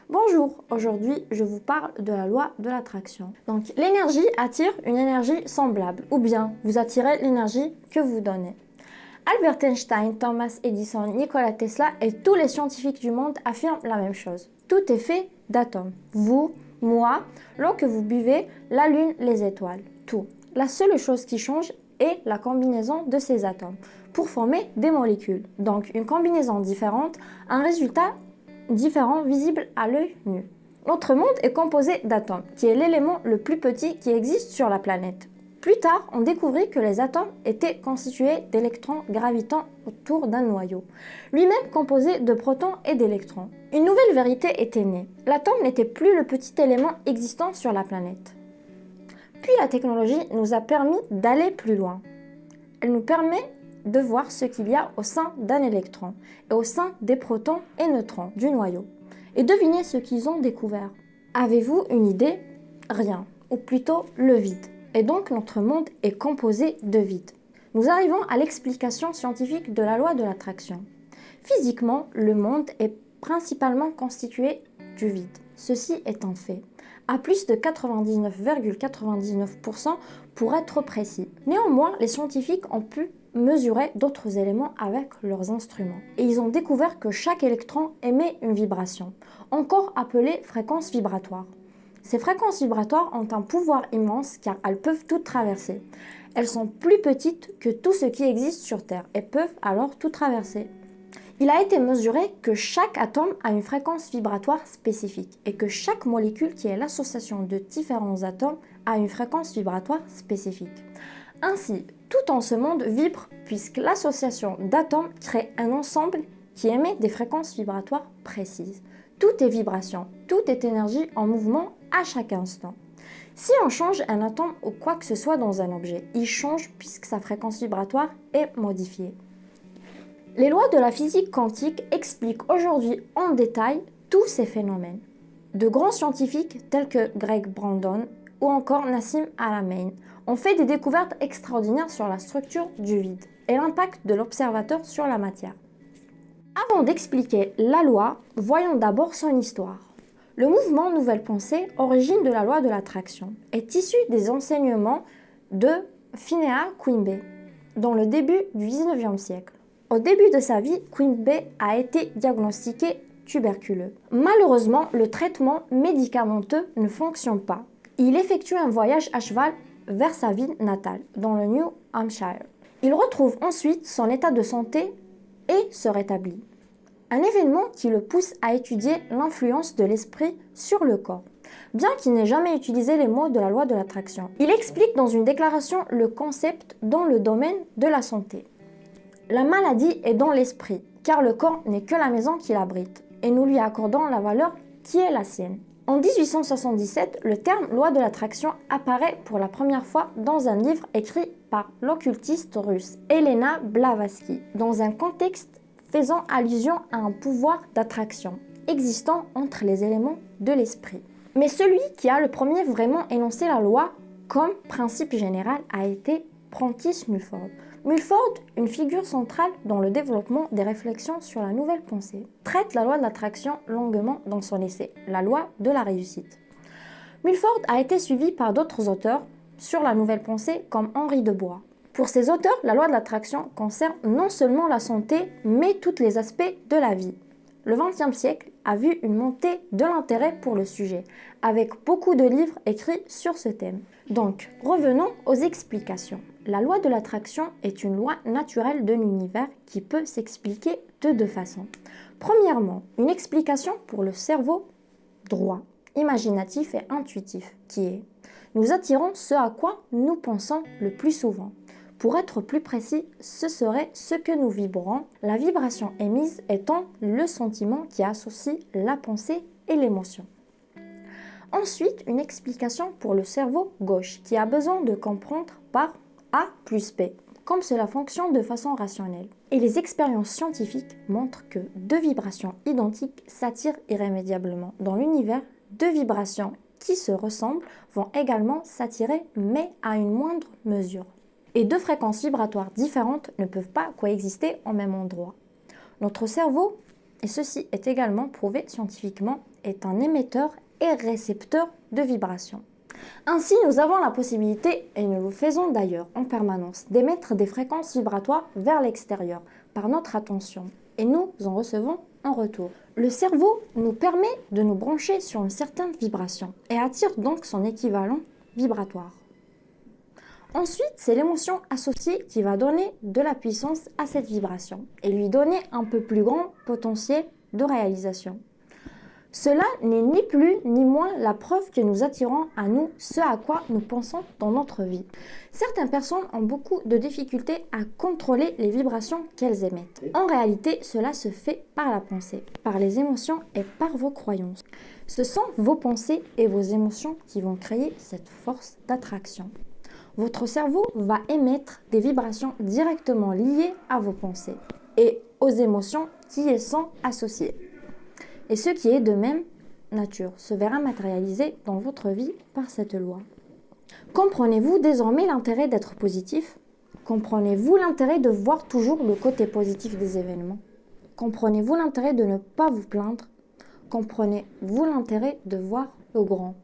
Bonjour, aujourd'hui je vous parle de la loi de l'attraction. Donc l'énergie attire une énergie semblable, ou bien vous attirez l'énergie que vous donnez. Albert Einstein, Thomas Edison, Nikola Tesla et tous les scientifiques du monde affirment la même chose. Tout est fait d'atomes. Vous, moi, l'eau que vous buvez, la lune, les étoiles, tout. La seule chose qui change est la combinaison de ces atomes pour former des molécules. Donc une combinaison différente, un résultat différent visible à l'œil nu. Notre monde est composé d'atomes, qui est l'élément le plus petit qui existe sur la planète. Plus tard, on découvrit que les atomes étaient constitués d'électrons gravitant autour d'un noyau, lui-même composé de protons et d'électrons. Une nouvelle vérité était née. L'atome n'était plus le petit élément existant sur la planète. Puis la technologie nous a permis d'aller plus loin. Elle nous permet de voir ce qu'il y a au sein d'un électron et au sein des protons et neutrons du noyau. Et devinez ce qu'ils ont découvert. Avez-vous une idée? Rien, ou plutôt le vide. Et donc notre monde est composé de vide. Nous arrivons à l'explication scientifique de la loi de l'attraction. Physiquement, le monde est principalement constitué du vide. Ceci est un fait, à plus de 99,99% pour être précis. Néanmoins, les scientifiques ont pu mesurer d'autres éléments avec leurs instruments. Et ils ont découvert que chaque électron émet une vibration, encore appelée fréquence vibratoire. Ces fréquences vibratoires ont un pouvoir immense car elles peuvent tout traverser. Elles sont plus petites que tout ce qui existe sur Terre et peuvent alors tout traverser. Il a été mesuré que chaque atome a une fréquence vibratoire spécifique et que chaque molécule qui est l'association de différents atomes a une fréquence vibratoire spécifique. Ainsi, tout en ce monde vibre puisque l'association d'atomes crée un ensemble qui émet des fréquences vibratoires précises. Tout est vibration, tout est énergie en mouvement à chaque instant. Si on change un atome ou quoi que ce soit dans un objet, il change puisque sa fréquence vibratoire est modifiée. Les lois de la physique quantique expliquent aujourd'hui en détail tous ces phénomènes. De grands scientifiques tels que Greg Brandon ou encore Nassim Haramein ont fait des découvertes extraordinaires sur la structure du vide et l'impact de l'observateur sur la matière. Avant d'expliquer la loi, voyons d'abord son histoire. Le mouvement Nouvelle Pensée, origine de la loi de l'attraction, est issu des enseignements de Phinea Quimby dans le début du 19e siècle. Au début de sa vie, Quimby a été diagnostiqué tuberculeux. Malheureusement, le traitement médicamenteux ne fonctionne pas. Il effectue un voyage à cheval vers sa ville natale, dans le New Hampshire. Il retrouve ensuite son état de santé et se rétablit. Un événement qui le pousse à étudier l'influence de l'esprit sur le corps, bien qu'il n'ait jamais utilisé les mots de la loi de l'attraction. Il explique dans une déclaration le concept dans le domaine de la santé. La maladie est dans l'esprit, car le corps n'est que la maison qui l'abrite, et nous lui accordons la valeur qui est la sienne. En 1877, le terme loi de l'attraction apparaît pour la première fois dans un livre écrit par l'occultiste russe Elena Blavatsky, dans un contexte faisant allusion à un pouvoir d'attraction existant entre les éléments de l'esprit. Mais celui qui a le premier vraiment énoncé la loi comme principe général a été Prentice Mulford. Mulford, une figure centrale dans le développement des réflexions sur la nouvelle pensée, traite la loi de l'attraction longuement dans son essai « La loi de la réussite ». Mulford a été suivi par d'autres auteurs sur la nouvelle pensée comme Henri de Bois. Pour ces auteurs, la loi de l'attraction concerne non seulement la santé, mais tous les aspects de la vie. Le XXe siècle a vu une montée de l'intérêt pour le sujet, avec beaucoup de livres écrits sur ce thème. Donc, revenons aux explications. La loi de l'attraction est une loi naturelle de l'univers qui peut s'expliquer de deux façons. Premièrement, une explication pour le cerveau droit, imaginatif et intuitif, qui est « nous attirons ce à quoi nous pensons le plus souvent ». Pour être plus précis, ce serait ce que nous vibrons, la vibration émise étant le sentiment qui associe la pensée et l'émotion. Ensuite, une explication pour le cerveau gauche qui a besoin de comprendre par A plus B, comme cela fonctionne de façon rationnelle. Et les expériences scientifiques montrent que deux vibrations identiques s'attirent irrémédiablement. Dans l'univers, deux vibrations qui se ressemblent vont également s'attirer, mais à une moindre mesure. Et deux fréquences vibratoires différentes ne peuvent pas coexister au même endroit. Notre cerveau et ceci est également prouvé scientifiquement, est un émetteur et récepteur de vibrations. Ainsi, nous avons la possibilité, et nous le faisons d'ailleurs en permanence, d'émettre des fréquences vibratoires vers l'extérieur par notre attention, et nous en recevons en retour. Le cerveau nous permet de nous brancher sur une certaine vibration et attire donc son équivalent vibratoire. Ensuite, c'est l'émotion associée qui va donner de la puissance à cette vibration et lui donner un peu plus grand potentiel de réalisation. Cela n'est ni plus ni moins la preuve que nous attirons à nous ce à quoi nous pensons dans notre vie. Certaines personnes ont beaucoup de difficultés à contrôler les vibrations qu'elles émettent. En réalité, cela se fait par la pensée, par les émotions et par vos croyances. Ce sont vos pensées et vos émotions qui vont créer cette force d'attraction. Votre cerveau va émettre des vibrations directement liées à vos pensées et aux émotions qui y sont associées. Et ce qui est de même nature se verra matérialisé dans votre vie par cette loi. Comprenez-vous désormais l'intérêt d'être positif? Comprenez-vous l'intérêt de voir toujours le côté positif des événements? Comprenez-vous l'intérêt de ne pas vous plaindre? Comprenez-vous l'intérêt de voir le grand?